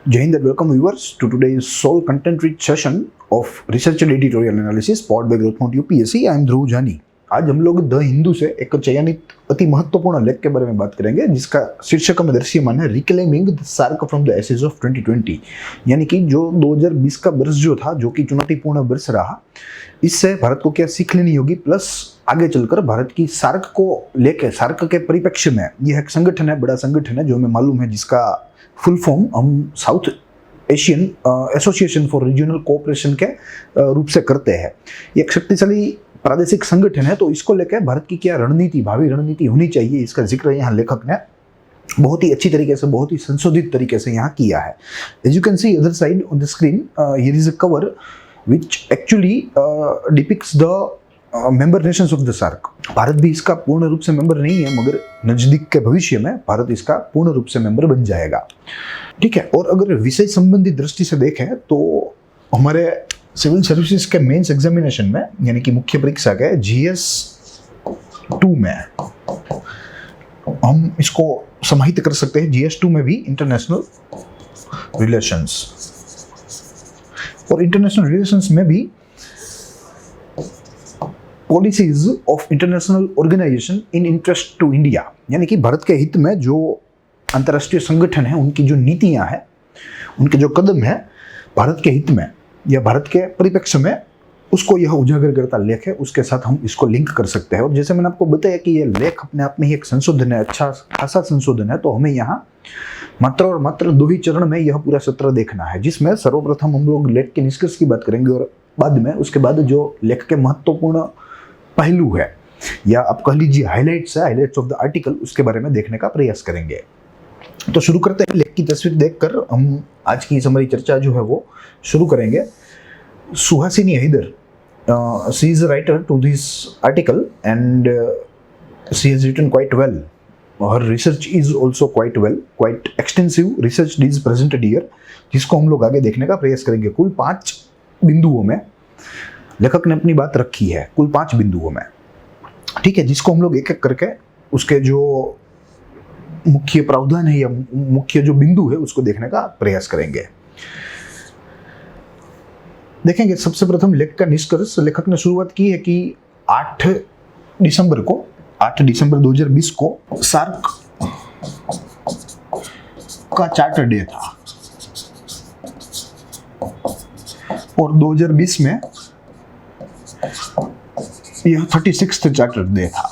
Jai Hind and welcome viewers to today's sole content-rich session of research and editorial analysis powered by Growth Mount UPSC. I am Dhruv Jani. आज हम लोग the Hindu से एक चयनित अति महत्वपूर्ण लेख के बारे में बात करेंगे जिसका शीर्षक में दृश्यमान है reclaiming the SAARC from the ashes of 2020, यानी कि जो 2020 का वर्ष जो था, जो कि चुनौतीपूर्ण वर्ष रहा, इससे भारत को क्या सीख लेनी होगी, प्लस आगे चलकर भारत की सार्क को लेकर सार्क के परिप्रेक्ष्य में यह एक संगठन है, बड़ा संगठन है जो हमें मालूम है, जिसका फुल फॉर्म हम south Asian association for regional cooperation के रूप से करते हैं। ये एक शक्तिशाली प्रादेशिक संगठन है, तो इसको लेकर भारत की क्या रणनीति, भावी रणनीति होनी चाहिए, इसका जिक्र यहाँ लेखक ने बहुत ही अच्छी तरीके से, बहुत ही संशोधित तरीके से यहाँ किया है। As you can see other side on the screen, here is a cover which actually depicts the member nations of the SAARC. Bharat भी इसका पूर्ण रूप से मेंबर नहीं है, मगर नजदीक के भविष्य में भारत इसका पूर्ण रूप से मेंबर बन जाएगा। ठीक है, और अगर विषय संबंधी दृष्टि से देखें तो हमारे सिविल सर्विसेज के मेंस एग्जामिनेशन में, यानी कि मुख्य परीक्षा के GS 2 में हम इसको समाहित कर सकते हैं। GS 2 में भी इंटरनेशनल रिलेशंस, और इंटरनेशनल रिलेशंस में भी policies of international organisation in interest to India, यानी कि भारत के हित में जो अंतर्राष्ट्रीय संगठन है, उनकी जो नीतियां हैं, उनके जो कदम है भारत के हित में या भारत के परिप्रेक्ष्य में, उसको यह उजागर करता लेख है। उसके साथ हम इसको लिंक कर सकते हैं। और जैसे मैंने आपको बताया कि यह लेख अपने आप में ही एक संशोधन है, अच्छा खासा संशोधन है, तो हमें यहाँ मात्र और मात्र 2 ही चरण में यह पूरा सत्र देखना है, जिसमें सर्वप्रथम हम लोग लेख के निष्कर्ष की बात करेंगे और बाद में उसके बाद जो लेख के महत्वपूर्ण पहलू है, या आप कह लीजिए हाइलाइट्स है, हाइलाइट्स ऑफ द आर्टिकल, उसके बारे में देखने का प्रयास करेंगे। तो शुरू करते हैं। लेख की तस्वीर देखकर हम आज की हमारी चर्चा जो है वो शुरू करेंगे। Suhasini Haidar, she is a writer to this article and she has written quite well. Her research is also quite well, quite extensive research is presented here, जिसको हम लोग आगे देखने का प्रयास करेंगे। कुल 5 बिंदुओं में लेखक ने अपनी बात रखी है, कुल 5 बिंदुओं में। ठीक है, जिसको हम लोग एक एक करके उसके जो मुख्य प्रावधान है या मुख्य जो बिंदु है उसको देखने का प्रयास करेंगे। देखेंगे सबसे प्रथम लेख का निष्कर्ष। लेखक ने शुरुआत की है कि 8 दिसंबर 2020 को सार्क का चार्टर डे था, और 2020 में यह 36वां चार्टर डे था।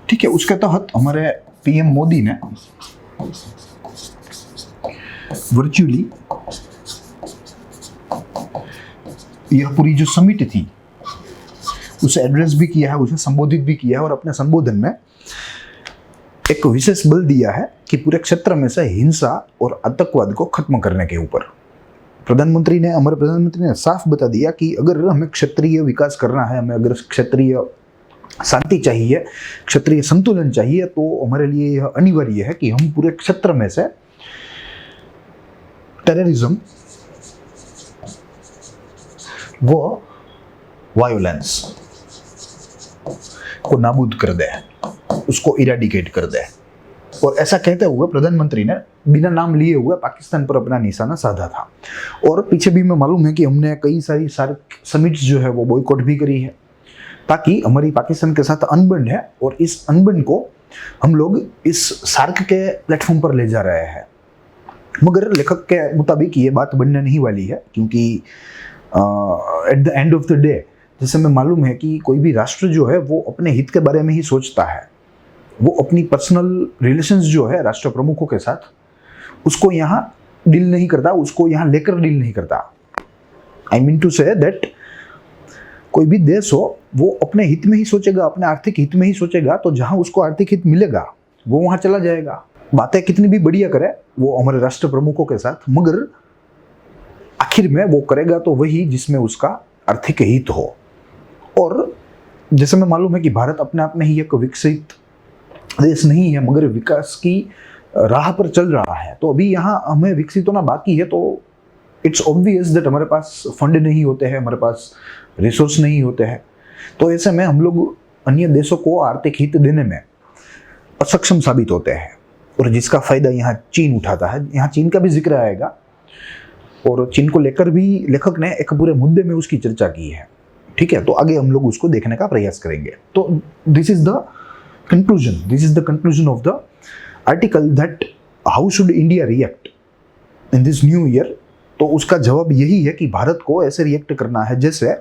ठीक है, उसके तहत हमारे PM मोदी ने वर्चुअली यह पूरी जो समिट थी उसे एड्रेस भी किया है, उसे संबोधित भी किया है, और अपने संबोधन में एक विशेष बल दिया है कि पूरे क्षेत्र में से हिंसा और आतंकवाद को खत्म करने के ऊपर। हमारे प्रधानमंत्री ने साफ बता दिया कि अगर हमें क्षेत्रीय विकास करना है, हमें अगर क्षेत्रीय शांति चाहिए, क्षेत्रीय संतुलन चाहिए, तो हमारे लिए यह अनिवार्य है कि हम पूरे क्षेत्र में से टेररिज्म वो वायोलेंस को नाबूद कर दे, उसको इरेडिकेट कर दे। और ऐसा कहते हुए प्रधानमंत्री ने बिना नाम लिए हुए पाकिस्तान पर अपना निशाना साधा था। और पीछे भी मैं मालूम है कि हमने कई सारी सार्क समिट्स जो है वो बॉयकॉट भी करी है, ताकि हमारी पाकिस्तान के साथ अनबन है, और इस अनबन को हम लोग इस सार्क के प्लेटफॉर्म पर ले जा रहे हैं। मगर लेखक के मुताबिक ये बात बनने नहीं वाली है, क्योंकि at the end of the day, जैसे हमें मालूम है कि कोई भी राष्ट्र जो है वो अपने हित के बारे में ही सोचता है, वो अपनी पर्सनल रिलेशंस जो है राष्ट्र प्रमुखों के साथ, उसको यहाँ डील नहीं करता, उसको यहाँ लेकर डील नहीं करता। I mean to say that कोई भी देश हो वो अपने हित में ही सोचेगा, अपने आर्थिक हित में ही सोचेगा, तो जहाँ उसको आर्थिक हित मिलेगा वो वहाँ चला जाएगा। बातें कितनी भी बढ़िया करे वो हमारे राष्ट्र प्रमुखों के साथ, मगर आखिर में वो करेगा तो वही जिसमें उसका आर्थिक हित हो। और जैसे मैं मालूम है कि भारत अपने आप में ही एक विकसित देश नहीं है, मगर विकास की राह पर चल रहा है। तो अभी यहाँ हमें विकसित होना बाकी है, तो इट्स ऑब्वियस दैट हमारे पास फंड नहीं होते हैं, हमारे पास रिसोर्स नहीं होते हैं, तो ऐसे में हम लोग अन्य देशों को आर्थिक हित देने में असक्षम साबित होते हैं। और जिसका फायदा यहाँ चीन उठाता है। यहाँ चीन का भी जिक्र आएगा और चीन को लेकर भी लेखक ने एक पूरे मुद्दे में उसकी चर्चा की है। ठीक है, तो आगे हम लोग उसको देखने का प्रयास करेंगे। तो this is the conclusion of the article that how should India react in this new year. तो उसका जवाब यही है कि भारत को ऐसे रिएक्ट करना है जैसे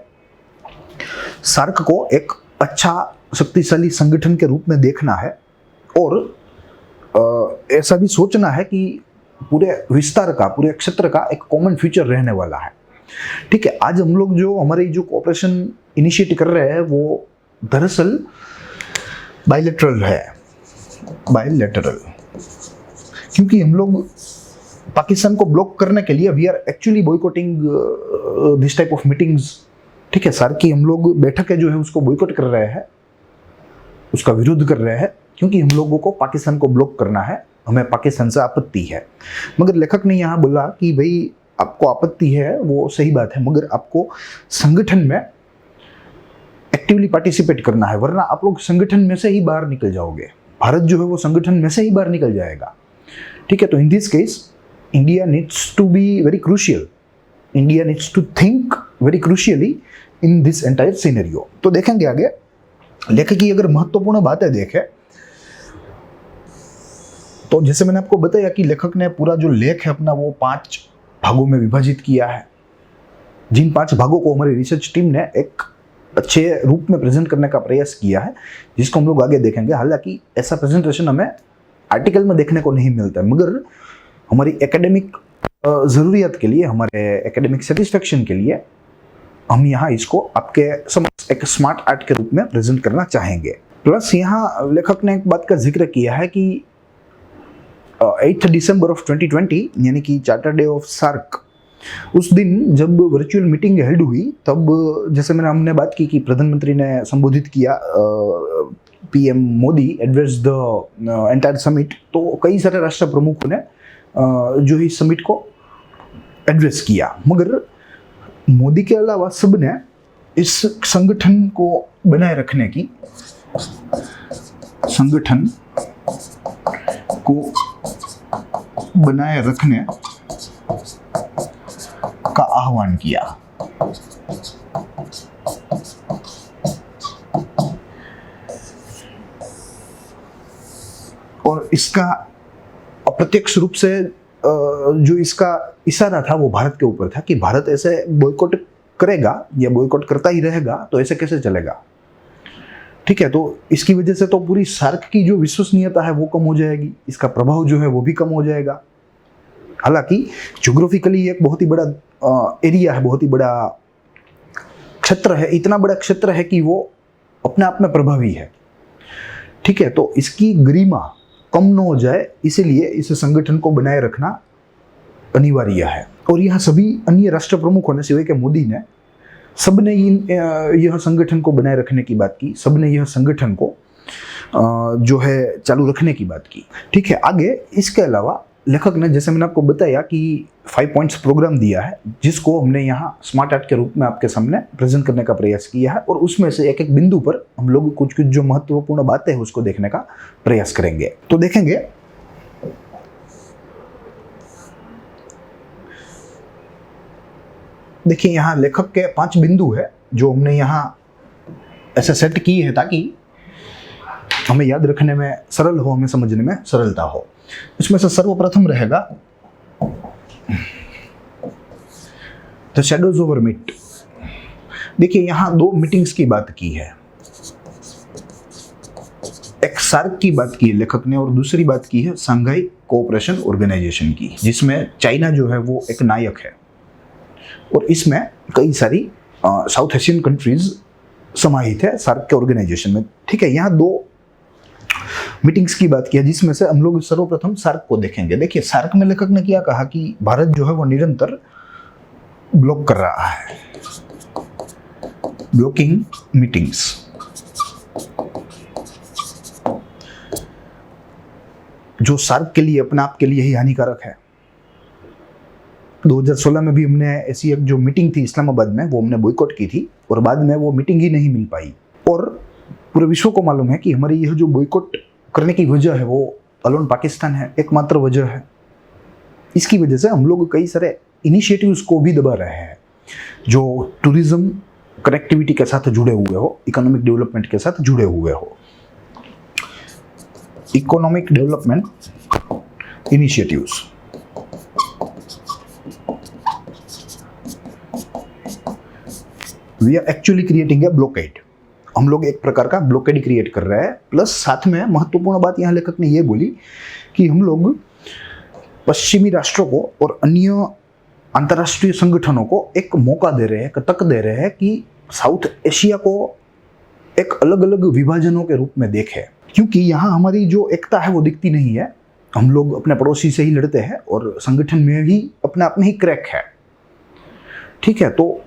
सार्क को एक अच्छा शक्तिशाली संगठन के रूप में देखना है और ऐसा भी सोचना है कि पूरे विस्तार का, पूरे क्षेत्र का एक कॉमन फ्यूचर रहने वाला है। ठीक है, आज हम लोग जो हमारे जो कोऑपरेशन इनिशिएट कर रहे हैं वो दरअसल बायलैटरल है, क्योंकि हम लोग पाकिस्तान को ब्लॉक करने के लिए we are actually boycotting this type of meetings. ठीक है, सार्क की हम लोग बैठकें जो है उसको बॉयकॉट कर रहे हैं, उसका विरोध कर रहे हैं, क्योंकि हम लोगों को पाकिस्तान को ब्लॉक करना है, हमें पाकिस्तान से आपत्ति है। मगर लेखक ने यहाँ बोला कि भाई आपको आपत्ति है वो सही बात है, मगर आपको संगठन में एक्टिवली पार्टिसिपेट करना है, वरना आप लोग संगठन में से ही बाहर निकल जाओगे। भारत जो है वो संगठन में से ही बाहर निकल जाएगा। ठीक है, तो in this case India needs to be very crucial, India needs to think very crucially in this entire scenario. तो देखेंगे आगे लेखक की अगर महत्वपूर्ण बातें देखें तो जैसे मैंने आपको बताया कि लेखक ने पूरा जो लेख है अपना वो 5 भागों में विभाजित किया है, जिन 5 भागों को हमारी रिसर्च टीम ने एक अच्छे रूप में प्रेजेंट करने का प्रयास किया है, जिसको हम लोग आगे देखेंगे। हालांकि ऐसा प्रेजेंटेशन हमें आर्टिकल में देखने को नहीं मिलता है, मगर हमारी एकेडमिक ज़रूरियात के लिए, हमारे एकेडमिक सेटिस्फेक्शन के लिए हम यहाँ इसको आपके समक्ष एक स्मार्ट आर्ट के रूप में प्रेजेंट करना चाहेंगे। प्लस यहाँ लेखक ने एक बात का जिक्र किया है कि 8 दिसंबर ऑफ 2020 यानी कि चार्टर डे ऑफ सार्क, उस दिन जब वर्चुअल मीटिंग हेल्ड हुई तब जैसे हमने बात की कि प्रधानमंत्री ने संबोधित किया, PM Modi address the entire summit, तो कई सारे राष्ट्र प्रमुखों ने जो इस समिट को एड्रेस किया, मगर मोदी के अलावा सब ने इस संगठन को बनाए रखने की, संगठन को बनाए रखने का आह्वान किया। और इसका अप्रत्यक्ष रूप से जो इसका इशारा था वो भारत के ऊपर था कि भारत ऐसे बॉयकॉट करेगा या बॉयकॉट करता ही रहेगा तो ऐसे कैसे चलेगा। ठीक है, तो इसकी वजह से तो पूरी सार्क की जो विश्वसनीयता है वो कम हो जाएगी, इसका प्रभाव जो है वो भी कम हो जाएगा। हालांकि ज्योग्राफिकली एक बहुत ही बड़ा एरिया है, बहुत ही बड़ा क्षेत्र है, इतना बड़ा क्षेत्र है कि वो अपने आप में प्रभावी है। ठीक है, तो इसकी गरिमा कम न हो जाए इसीलिए इस संगठन को बनाए रखना अनिवार्य है। और यहाँ सभी अन्य राष्ट्र प्रमुखों ने सिवाय के मोदी ने सबने यह संगठन को बनाए रखने की बात की, सबने यह संगठन को जो है चालू रखने की बात की। ठीक है, आगे इसके अलावा लेखक ने जैसे मैंने आपको बताया कि 5 पॉइंट्स प्रोग्राम दिया है, जिसको हमने यहाँ स्मार्ट आर्ट के रूप में आपके सामने प्रेजेंट करने का प्रयास किया है, और उसमें से एक एक बिंदु पर हम लोग कुछ कुछ जो महत्वपूर्ण बातें हैं उसको देखने का प्रयास करेंगे। तो देखेंगे देखिए यहाँ लेखक के 5 बिंदु है जो हमने यहाँ ऐसे सेट किए हैं ताकि हमें याद रखने में सरल हो, हमें समझने में सरलता हो। इसमें से सर्वप्रथम रहेगा द शैडोज ओवर मीट। देखिए यहाँ 2 मीटिंग्स की बात की है, एक सार्क की बात की है लेखक ने और दूसरी बात की है शंघाई कोऑपरेशन ऑर्गेनाइजेशन की, जिसमें चाइना जो है वो एक नायक है और इसमें कई सारी साउथ एशियन कंट्रीज समाहित है सार्क के ऑर्गेनाइजेशन में। ठीक है, यहाँ 2 मीटिंग्स की बात किया जिसमें से हम लोग सर्वप्रथम सार्क को देखेंगे। देखिए सार्क में लेखक ने क्या कहा कि भारत जो है वो निरंतर ब्लॉक कर रहा है, ब्लॉकिंग मीटिंग्स। जो सार्क के लिए अपने आप के लिए ही हानिकारक है। 2016 में भी हमने ऐसी एक जो मीटिंग थी इस्लामाबाद में वो हमने बॉयकॉट की थी और बाद में वो मीटिंग ही नहीं मिल पाई। और पूरे विश्व को मालूम है कि हमारी यह जो बॉयकॉट करने की वजह है वो अलोन पाकिस्तान है, एकमात्र वजह है। इसकी वजह से हम लोग कई सारे इनिशिएटिव्स को भी दबा रहे हैं जो टूरिज्म कनेक्टिविटी के साथ जुड़े हुए हो, इकोनॉमिक डेवलपमेंट के साथ जुड़े हुए हो। Economic development initiatives, we are actually creating a blockade. हम लोग एक प्रकार का ब्लॉकेड क्रिएट कर रहे हैं। प्लस साथ में महत्वपूर्ण बात यहाँ लेखक ने ये बोली कि हम लोग पश्चिमी राष्ट्रों को और अन्य अंतर्राष्ट्रीय संगठनों को एक मौका दे रहे हैं, एक तक दे रहे हैं कि साउथ एशिया को एक अलग अलग विभाजनों के रूप में देखें, क्योंकि यहाँ हमारी जो एकता है वो दिखती नहीं है। हम लोग अपने पड़ोसी से ही लड़ते हैं और संगठन में भी अपने आप में ही क्रैक है। ठीक है, तो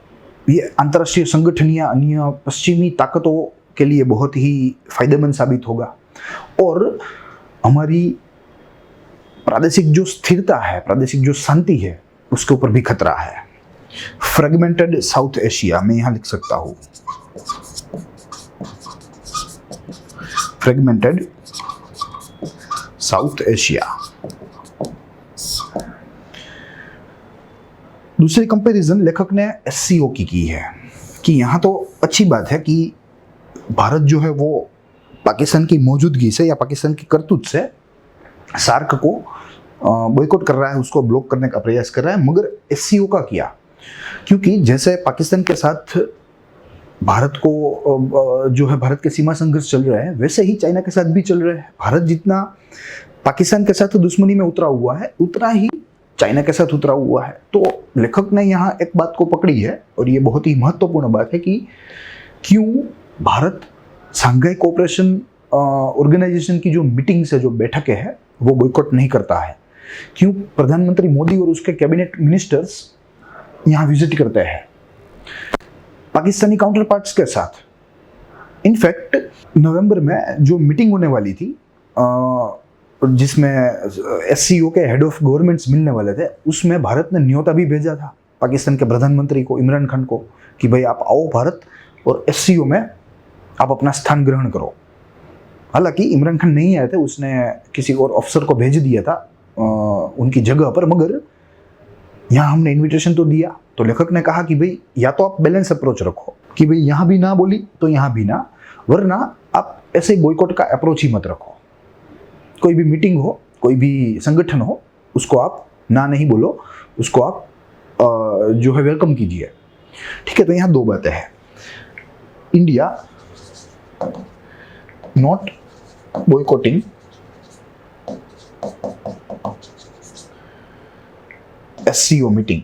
ये अंतर्राष्ट्रीय संगठन या अन्य पश्चिमी ताकतों के लिए बहुत ही फायदेमंद साबित होगा और हमारी प्रादेशिक जो स्थिरता है, प्रादेशिक जो शांति है, उसके ऊपर भी खतरा है। फ्रेगमेंटेड साउथ एशिया, मैं यहां लिख सकता हूं फ्रेगमेंटेड साउथ एशिया। दूसरी कंपैरिजन लेखक ने एससीओ की है कि यहाँ तो अच्छी बात है कि भारत जो है वो पाकिस्तान की मौजूदगी से या पाकिस्तान की करतूत से सार्क को बॉयकॉट कर रहा है, उसको ब्लॉक करने का प्रयास कर रहा है। मगर एससीओ का किया, क्योंकि जैसे पाकिस्तान के साथ भारत को जो है भारत के सीमा संघर्ष चल रहा है, वैसे ही चाइना के साथ भी चल रहा है। भारत जितना पाकिस्तान के साथ दुश्मनी में उतरा हुआ है, उतना ही चाइना के साथ उतरा हुआ है। तो लेखक ने यहाँ एक बात को पकड़ी है और ये बहुत ही महत्वपूर्ण बात है कि क्यों भारत शंघाई कोऑपरेशन ऑर्गेनाइजेशन की जो मीटिंग्स है, जो बैठकें हैं, वो बॉयकॉट नहीं करता है। क्यों प्रधानमंत्री मोदी और उसके कैबिनेट मिनिस्टर्स यहाँ विजिट करते हैं पाकिस्तानी काउंटर पार्ट्स के साथ। इनफैक्ट नवंबर में जो मीटिंग होने वाली थी जिसमें एससीओ के हेड ऑफ गवर्नमेंट्स मिलने वाले थे, उसमें भारत ने न्योता भी भेजा था पाकिस्तान के प्रधानमंत्री को, इमरान खान को, कि भाई आप आओ भारत और एससीओ में आप अपना स्थान ग्रहण करो। हालांकि इमरान खान नहीं आए थे, उसने किसी और अफसर को भेज दिया था उनकी जगह पर, मगर यहाँ हमने इन्विटेशन तो दिया। तो लेखक ने कहा कि भाई या तो आप बैलेंस अप्रोच रखो कि भाई यहाँ भी ना बोली तो यहाँ भी ना, वरना आप ऐसे बॉयकॉट का अप्रोच ही मत रखो। कोई भी मीटिंग हो, कोई भी संगठन हो, उसको आप ना नहीं बोलो, उसको आप जो है वेलकम कीजिए। ठीक है, तो यहाँ दो बातें हैं। India not boycotting SCO meeting.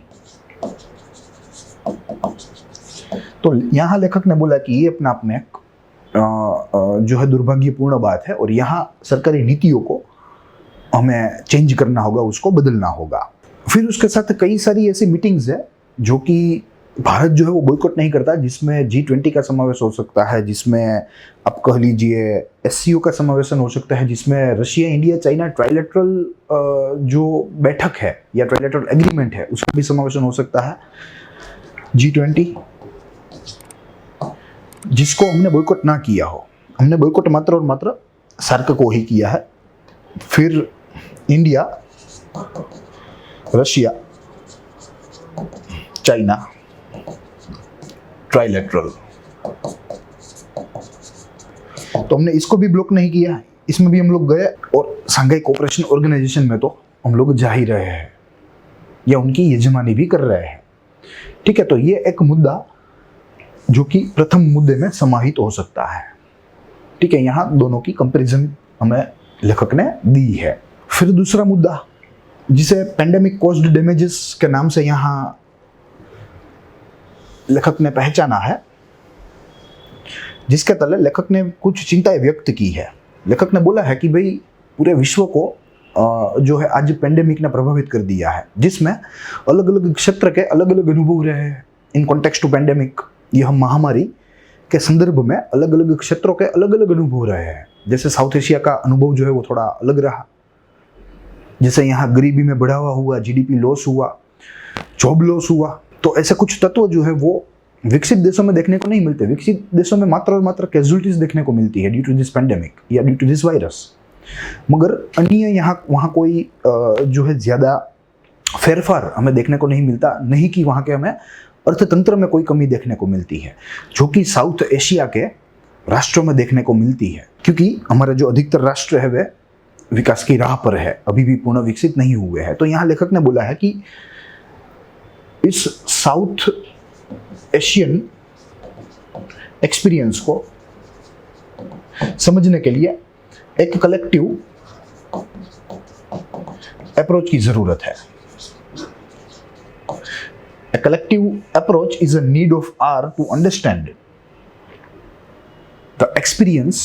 तो यहाँ लेखक ने बोला कि ये अपने आप में जो है दुर्भाग्यपूर्ण बात है और यहाँ सरकारी नीतियों को हमें चेंज करना होगा, उसको बदलना होगा। फिर उसके साथ कई सारी ऐसी मीटिंग्स है जो कि भारत जो है वो बॉयकॉट नहीं करता, जिसमें G20 का समावेश हो सकता है, जिसमें आप कह लीजिए एससीओ का समावेशन हो सकता है, जिसमें रशिया, इंडिया, चाइना ट्राइलेटरल जो बैठक है या ट्राइलेटरल एग्रीमेंट है उसका भी समावेशन हो सकता है। G20 जिसको हमने बॉयकॉट ना किया हो, हमने बॉयकॉट मात्र और मात्र सार्क को ही किया है। फिर इंडिया, रशिया, चाइना ट्राइलेटरल, तो हमने इसको भी ब्लॉक नहीं किया, इसमें भी हम लोग गए और शंघाई कोऑपरेशन ऑर्गेनाइजेशन में तो हम लोग जा ही रहे हैं या उनकी यजमानी भी कर रहे हैं। ठीक है, तो ये एक मुद्दा जो कि प्रथम मुद्दे में समाहित हो सकता है। ठीक है, यहाँ दोनों की कंपैरिजन हमें लेखक ने दी है। फिर दूसरा मुद्दा जिसे पेंडेमिक कॉज्ड डैमेजेस के नाम से यहाँ लेखक ने पहचाना है, जिसके तले लेखक ने कुछ चिंताएं व्यक्त की है। लेखक ने बोला है कि भाई पूरे विश्व को जो है आज पेंडेमिक ने प्रभावित कर दिया है, जिसमें अलग अलग क्षेत्र के अलग अलग अनुभव रहे हैं। इन कॉन्टेक्स्ट टू पेंडेमिक, यह महामारी के संदर्भ में अलग अलग क्षेत्रों के अलग अलग अनुभव रहे हैं। जैसे साउथ एशिया का अनुभव जो है वो थोड़ा अलग रहा, जैसे यहाँ गरीबी में बढ़ावा हुआ, जीडीपी लॉस हुआ, जॉब लॉस हुआ। तो ऐसे कुछ तत्व जो है वो विकसित देशों में देखने को नहीं मिलते। विकसित देशों में मात्र और मात्र कैजुअलिटीज देखने को मिलती है ड्यू टू दिस पेंडेमिक या ड्यू टू दिस वायरस। मगर अन्य यहाँ वहाँ कोई जो है ज़्यादा फेरफार हमें देखने को नहीं मिलता, नहीं कि वहाँ के हमें अर्थतंत्र में कोई कमी देखने को मिलती है, जो कि साउथ एशिया के राष्ट्रों में देखने को मिलती है। क्योंकि हमारे जो अधिकतर राष्ट्र है वे विकास की राह पर है, अभी भी पूर्ण विकसित नहीं हुए हैं। तो यहाँ लेखक ने बोला है कि इस साउथ एशियन एक्सपीरियंस को समझने के लिए एक कलेक्टिव अप्रोच की जरूरत है। A collective approach is a need of R to understand the experience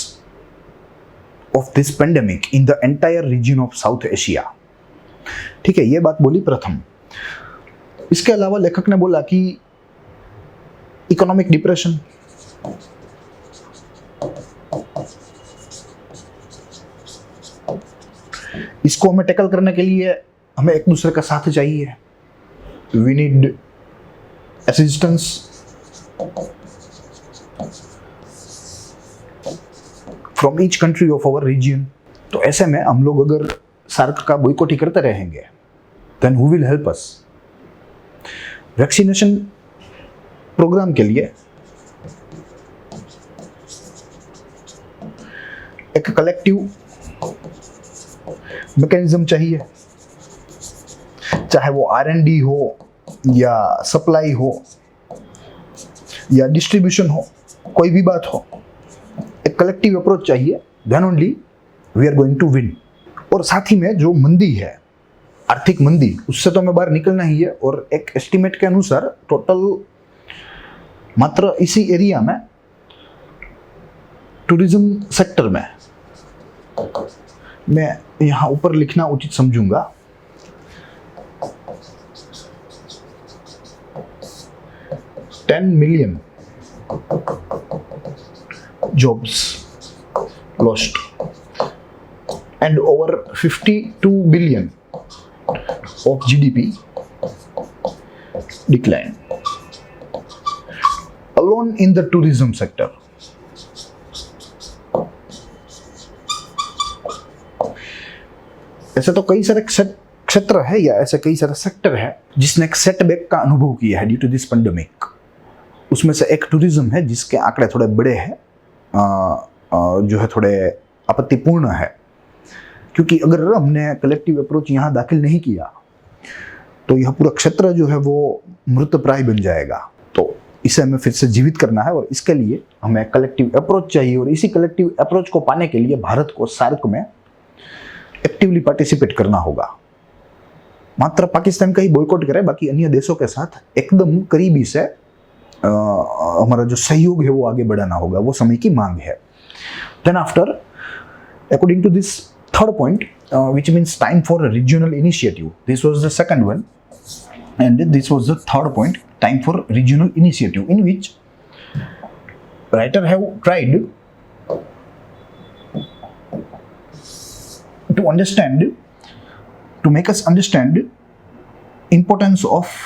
of this pandemic in the entire region of South Asia। ठीक है, ये बात बोली प्रथम। इसके अलावा लेखक ने बोला कि इकोनॉमिक डिप्रेशन, इसको हमें टैकल करने के लिए हमें एक दूसरे का साथ चाहिए। We need assistance from each country of our region. तो ऐसे में हम लोग अगर सार्क का बॉयकॉट ही करते रहेंगे, then who will help us? Vaccination programme के लिए एक कलेक्टिव मैकेनिज्म चाहिए, चाहे वो R&D हो या सप्लाई हो या डिस्ट्रीब्यूशन हो, कोई भी बात हो, एक कलेक्टिव अप्रोच चाहिए, then only we are going to win. और साथ ही में जो मंदी है, आर्थिक मंदी, उससे तो हमें बाहर निकलना ही है। और एक एस्टिमेट के अनुसार टोटल मात्र इसी एरिया में टूरिज्म सेक्टर में, मैं यहाँ ऊपर लिखना उचित समझूंगा, 10 million jobs lost and over 52 billion of GDP decline alone in the tourism sector। ऐसे तो कई सारे क्षेत्र है या ऐसे कई सारे सेक्टर है जिसने एक सेटबैक का अनुभव किया है ड्यू टू दिस पेंडेमिक। उसमें से एक टूरिज्म है जिसके आंकड़े थोड़े बड़े हैं, जो है थोड़े आपत्तिपूर्ण है। क्योंकि अगर हमने कलेक्टिव अप्रोच यहाँ दाखिल नहीं किया तो यह पूरा क्षेत्र जो है वो मृतप्राय बन जाएगा। तो इसे हमें फिर से जीवित करना है और इसके लिए हमें कलेक्टिव अप्रोच चाहिए। और इसी कलेक्टिव अप्रोच को पाने के लिए भारत को सार्क में एक्टिवली पार्टिसिपेट करना होगा। मात्र पाकिस्तान का ही बॉयकॉट करे, बाकी अन्य देशों के साथ एकदम करीबी से हमारा जो सहयोग है वो आगे बढ़ाना होगा, वो समय की मांग है। Then after, according to this third point, which means time for a regional initiative, this was the second one and this was the third point, time for regional initiative, in which writer have tried to understand, to make us understand importance of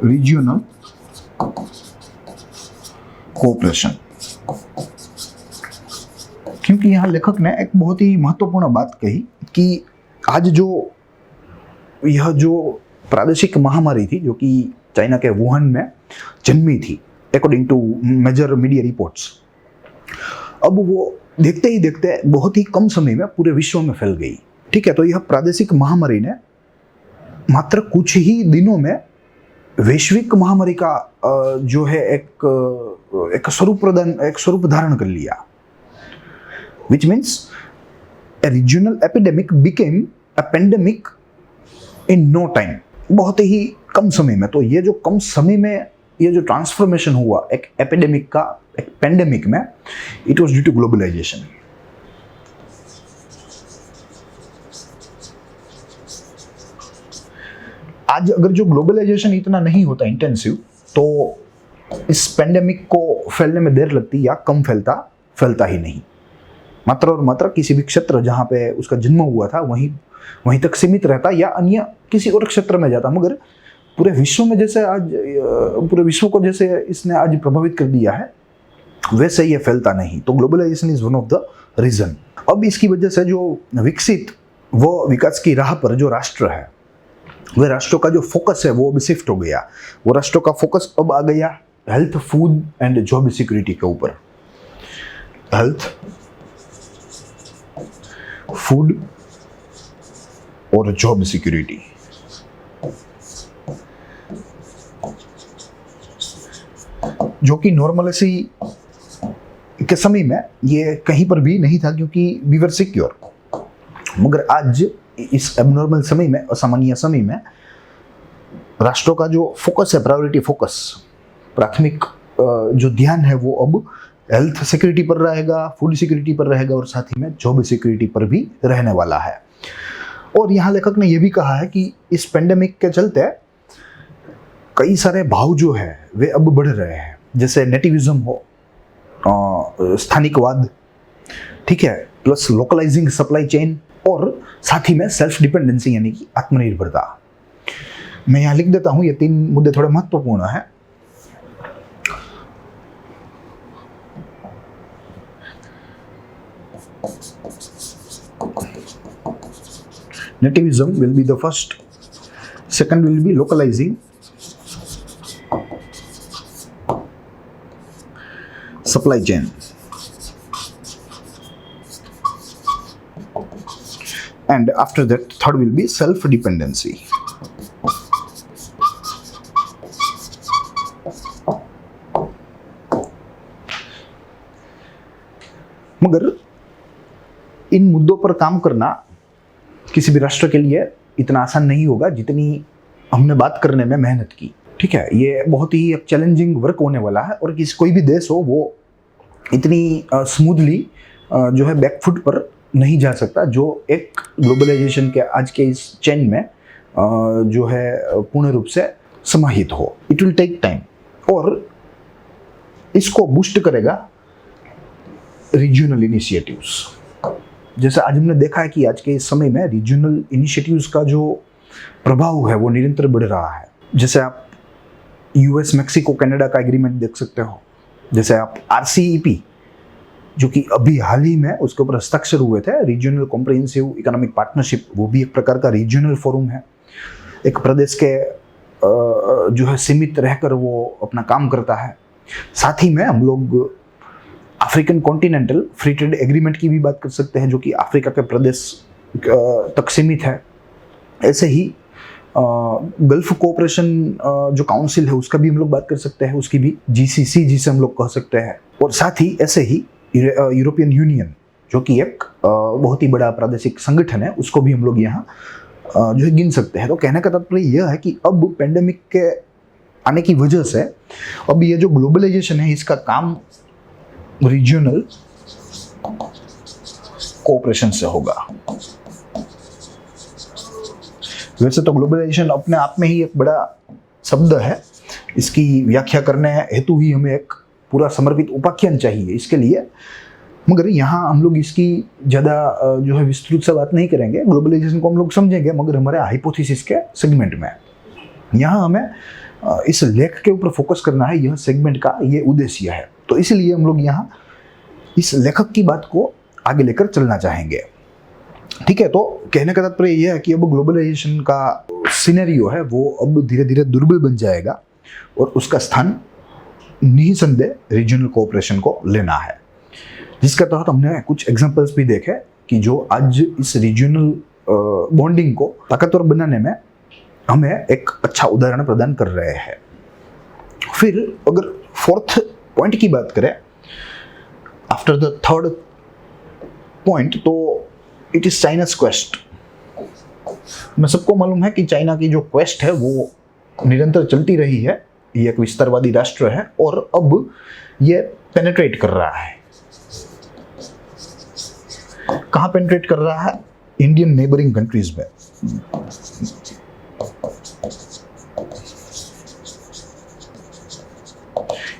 regional cooperation। क्योंकि यहाँ लेखक ने एक बहुत ही महत्वपूर्ण बात कही कि आज जो यह जो प्रादेशिक महामारी थी जो कि चाइना के वुहान में जन्मी थी, according to major media reports, अब वो देखते ही देखते बहुत ही कम समय में पूरे विश्व में फैल गई। ठीक है, तो यह प्रादेशिक महामारी ने मात्र कुछ ही दिनों में वैश्विक महामारी का जो है एक स्वरूप धारण कर लिया। Which means a regional epidemic became a pandemic in no time। बहुत ही कम समय में। तो ये जो कम समय में ये जो ट्रांसफॉर्मेशन हुआ एक एपिडेमिक का एक पेंडेमिक में, it was due to globalisation. आज अगर जो ग्लोबलाइजेशन इतना नहीं होता इंटेंसिव, तो इस पेंडेमिक को फैलने में देर लगती या कम फैलता ही नहीं। मात्र और मात्र किसी भी क्षेत्र जहाँ पे उसका जन्म हुआ था वहीं तक सीमित रहता या अन्य किसी और क्षेत्र में जाता। मगर पूरे विश्व में जैसे आज पूरे विश्व को जैसे इसने आज प्रभावित कर दिया है, वैसे ये फैलता नहीं। तो globalisation is one of the reason. अब इसकी वजह से जो विकसित वो विकास की राह पर जो राष्ट्र है, वह राष्ट्रों का जो फोकस है वो अब शिफ्ट हो गया। वो राष्ट्रों का फोकस अब आ गया health, food and job security के ऊपर। हेल्थ, फूड और जॉब सिक्योरिटी। जो कि नॉर्मली के समय में ये कहीं पर भी नहीं था, क्योंकि वी वर सिक्योर। मगर आज इस एबनॉर्मल समय में, असामान्य समय में, राष्ट्रों का जो फोकस है, प्रायोरिटी फोकस, प्राथमिक जो ध्यान है वो अब हेल्थ सिक्योरिटी पर रहेगा, फूड सिक्योरिटी पर रहेगा और साथ ही में जॉब सिक्योरिटी पर भी रहने वाला है। और यहाँ लेखक ने यह भी कहा है कि इस पेंडेमिक के चलते कई सारे भाव जो है वे अब बढ़ रहे हैं, जैसे नेटिविज्म हो, स्थानिकवाद, ठीक है, प्लस लोकलाइजिंग सप्लाई चेन और साथ ही में सेल्फ डिपेंडेंसी यानी कि आत्मनिर्भरता। मैं यहाँ लिख देता हूँ, ये 3 मुद्दे थोड़े महत्वपूर्ण हैं। Nativism will be the first. Second will be localizing supply chain. And after that, third will be self-dependency. मगर इन मुद्दों पर काम करना किसी भी राष्ट्र के लिए इतना आसान नहीं होगा जितनी हमने बात करने में मेहनत की। ठीक है, ये बहुत ही एक चैलेंजिंग वर्क होने वाला है और कोई भी देश हो वो इतनी स्मूथली जो है बैकफुट पर नहीं जा सकता, जो एक ग्लोबलाइजेशन के आज के इस चेन में जो है पूर्ण रूप से समाहित हो। इट विल टेक टाइम और इसको बूस्ट करेगा रीजनल इनिशिएटिव्स। जैसे आज हमने देखा है कि आज के इस समय में रीजनल इनिशिएटिव्स का जो प्रभाव है वो निरंतर बढ़ रहा है। जैसे आप यूएस, मैक्सिको, कनाडा का एग्रीमेंट देख सकते हो, जैसे आप RCEP जो कि अभी हाल ही में उसके ऊपर हस्ताक्षर हुए थे, रीजनल कॉम्प्रिहेंसिव इकोनॉमिक पार्टनरशिप, वो भी एक प्रकार का रीजनल फोरम है। एक प्रदेश के जो है सीमित रहकर वो अपना काम करता है। साथ ही में हम लोग African continental free trade agreement की भी बात कर सकते हैं, जो कि अफ्रीका के प्रदेश तक सीमित है। ऐसे ही गल्फ कोऑपरेशन जो काउंसिल है उसका भी हम लोग बात कर सकते हैं, उसकी भी GCC जिसे हम लोग कह सकते हैं। और साथ ही ऐसे ही यूरोपियन यूनियन जो कि एक बहुत ही बड़ा प्रादेशिक संगठन है, उसको भी हम लोग यहाँ जो है गिन सकते हैं। तो कहने का तात्पर्य यह है कि अब पेंडेमिक के आने की वजह से अब ये जो ग्लोबलाइजेशन है इसका काम रीजनल कोऑपरेशन से होगा। वैसे तो ग्लोबलाइजेशन अपने आप में ही एक बड़ा शब्द है, इसकी व्याख्या करने हेतु ही हमें एक पूरा समर्पित उपाख्यान चाहिए इसके लिए, मगर यहाँ हम लोग इसकी ज़्यादा जो है विस्तृत से बात नहीं करेंगे। ग्लोबलाइजेशन को हम लोग समझेंगे मगर हमारे हाइपोथेसिस के सेगमेंट में। यहाँ हमें इस लेख के ऊपर फोकस करना है, यह सेगमेंट का ये उद्देश्य है। तो इसलिए हम लोग यहाँ इस लेखक की बात को आगे लेकर चलना चाहेंगे। ठीक है, तो कहने का तात्पर्य यह है कि अब ग्लोबलाइजेशन का सिनेरियो है वो अब धीरे धीरे दुर्बल बन जाएगा और उसका स्थान निसंदेह रीजनल कोऑपरेशन को लेना है, जिसके तहत हमने कुछ एग्जांपल्स भी देखे कि जो आज इस रीजनल बॉन्डिंग को ताकतवर बनाने में हमें एक अच्छा उदाहरण प्रदान कर रहे हैं। फिर अगर फोर्थ पॉइंट की बात करें आफ्टर द थर्ड पॉइंट, तो इट इज चाइना's क्वेस्ट। मैं सबको मालूम है कि चाइना की जो क्वेस्ट है वो निरंतर चलती रही है। ये एक विस्तारवादी राष्ट्र है और अब ये पेनिट्रेट कर रहा है। कहाँ पेनिट्रेट कर रहा है? इंडियन नेबरिंग कंट्रीज में।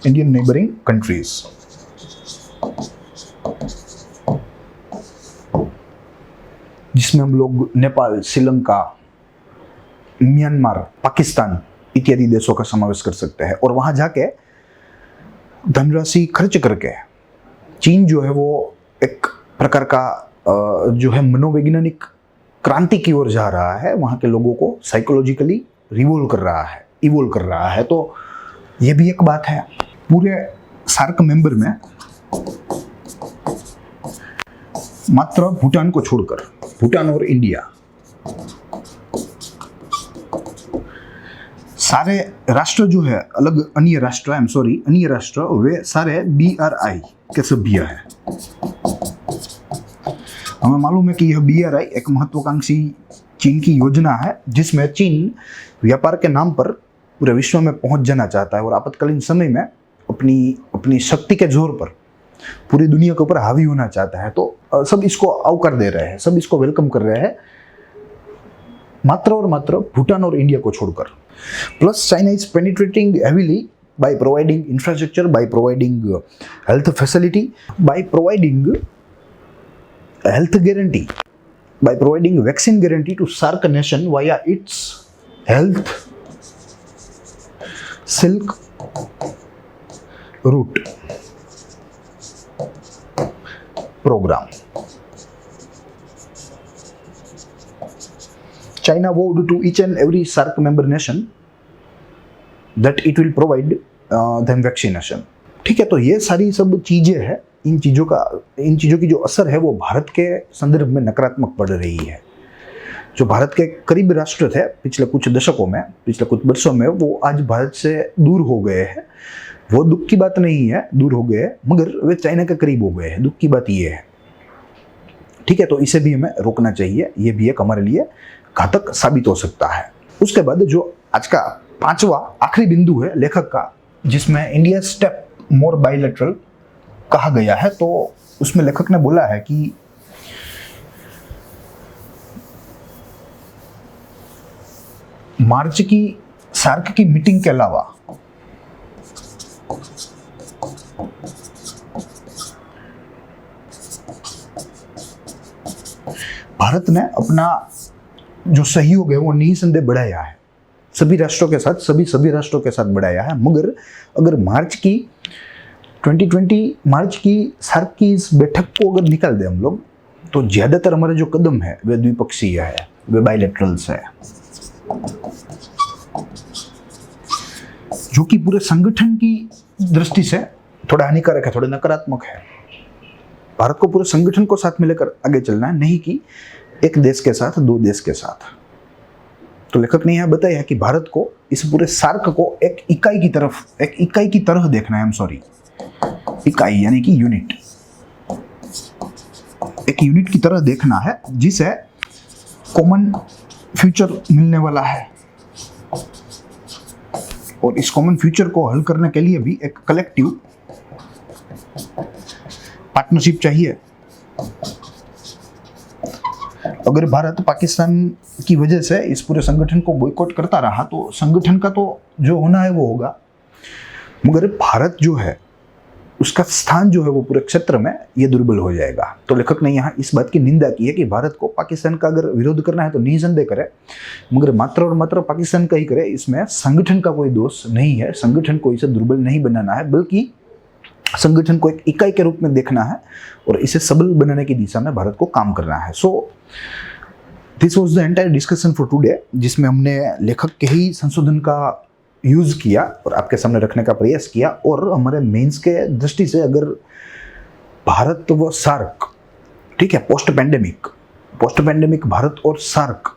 इंडियन नेबरिंग कंट्रीज, जिसमें हम लोग नेपाल, श्रीलंका, म्यांमार, पाकिस्तान इत्यादि देशों का समावेश कर सकते हैं। और वहां जाके धनराशि खर्च करके चीन जो है वो एक प्रकार का जो है मनोवैज्ञानिक क्रांति की ओर जा रहा है, वहाँ के लोगों को साइकोलॉजिकली इवोल्व कर रहा है। तो ये भी एक बात है। पूरे सार्क मेंबर में मात्र भूटान को छोड़कर, भूटान और इंडिया, सारे राष्ट्र जो है अन्य राष्ट्र वे सारे BRI के सभ्य है। हमें मालूम है कि यह BRI एक महत्वाकांक्षी चीन की योजना है, जिसमें चीन व्यापार के नाम पर पूरे विश्व में पहुंच जाना चाहता है और आपातकालीन समय में अपनी शक्ति के जोर पर पूरी दुनिया के ऊपर हावी होना चाहता है। तो सब इसको आवकार दे रहे हैं, सब इसको वेलकम कर रहे हैं, मात्र और मात्र भूटान और इंडिया को छोड़कर। Plus China is penetrating heavily by providing infrastructure, by providing health facility, by providing health guarantee, by providing vaccine guarantee to SAARC nation via its health silk route program. China vowed to each and every SAARC member nation that it will provide them vaccination. ठीक है, तो ये सारी सब चीजें हैं। इन चीजों की जो असर है वो भारत के संदर्भ में नकारात्मक पड़ रही है। जो भारत के करीब राष्ट्र थे पिछले कुछ दशकों में, पिछले कुछ वर्षों में, वो आज भारत से दूर हो गए हैं। वो दुख की बात नहीं है, दूर हो गए, मगर वे चाइना के करीब हो गए हैं। दुख की बात ये है। ठीक है, तो इसे भी हमें रोकना चाहिए। ये भी एक हमारे लिए घातक साबित हो सकता है। उसके बाद जो आज का पांचवा आखिरी बिंदु है लेखक का, जिसमें इंडिया स्टेप मोर बायलैटरल कहा गया है, तो उसमें लेखक ने बोला है कि मार्च की सार्क की मीटिंग के अलावा भारत ने अपना जो सहयोग है वो निसंदेह बढ़ाया है, सभी राष्ट्रों के साथ, सभी राष्ट्रों के साथ बढ़ाया है। मगर अगर मार्च की 2020 मार्च की सार्क की इस बैठक को अगर निकाल दें हम लोग, तो ज्यादातर हमारे जो कदम है वे द्विपक्षीय है, वे बायलैटरल्स है, जो कि पूरे संगठन की दृष्टि से थोड़ा हानिकारक है, थोड़ा नकारात्मक है। भारत को पूरे संगठन को साथ में लेकर आगे चलना है, नहीं कि एक देश के साथ, दो देश के साथ। तो लेखक ने यह बताया कि भारत को इस पूरे सार्क को एक इकाई की तरह देखना है। इकाई यानी कि यूनिट, एक यूनिट की तरह देखना है, जिसे कॉमन फ्यूचर मिलने वाला है। और इस कॉमन फ्यूचर को हल करने के लिए भी एक कलेक्टिव पार्टनरशिप चाहिए। अगर भारत पाकिस्तान की वजह से इस पूरे संगठन को बॉयकॉट करता रहा, तो संगठन का तो जो होना है वो होगा, मगर भारत जो है उसका स्थान जो है वो पूरे क्षेत्र में ये दुर्बल हो जाएगा। तो लेखक ने यहाँ इस बात की निंदा की है कि भारत को पाकिस्तान का अगर विरोध करना है तो निसंदेह करे, मगर मात्र और मात्र पाकिस्तान का ही करे। इसमें संगठन का कोई दोष नहीं है, संगठन को इसे दुर्बल नहीं बनाना है, बल्कि संगठन को एक इकाई के रूप में देखना है और इसे सबल बनाने की दिशा में भारत को काम करना है। So this was the entire discussion for today, जिसमें हमने लेखक के ही संशोधन का यूज किया और आपके सामने रखने का प्रयास किया। और हमारे मेंस के दृष्टि से अगर भारत व सार्क, ठीक है, पोस्ट पैंडेमिक भारत और सार्क,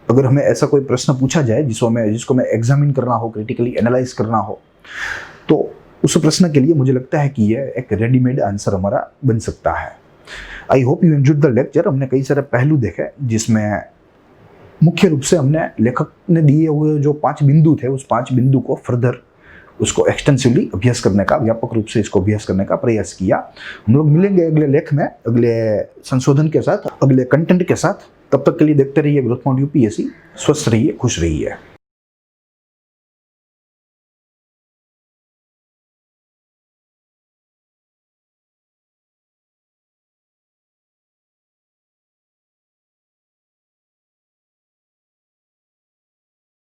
अगर हमें ऐसा कोई प्रश्न पूछा जाए जिसको हमें एग्जामिन करना हो, क्रिटिकली एनालाइज करना हो, तो उस प्रश्न के लिए मुझे लगता है कि यह एक रेडीमेड आंसर हमारा बन सकता है। I hope you enjoyed the lecture. हमने कई सारे पहलू देखे, जिसमें मुख्य रूप से हमने लेखक ने दिए हुए जो 5 बिंदु थे, उस 5 बिंदु को फर्दर उसको एक्सटेंसिवली अभ्यास करने का, व्यापक रूप से इसको अभ्यास करने का प्रयास किया। हम लोग मिलेंगे अगले लेख में, अगले संशोधन के साथ, अगले कंटेंट के साथ। तब तक के लिए देखते रहिए ग्रोथ पॉइंट यूपीएससी। स्वस्थ रहिए, खुश रहिए।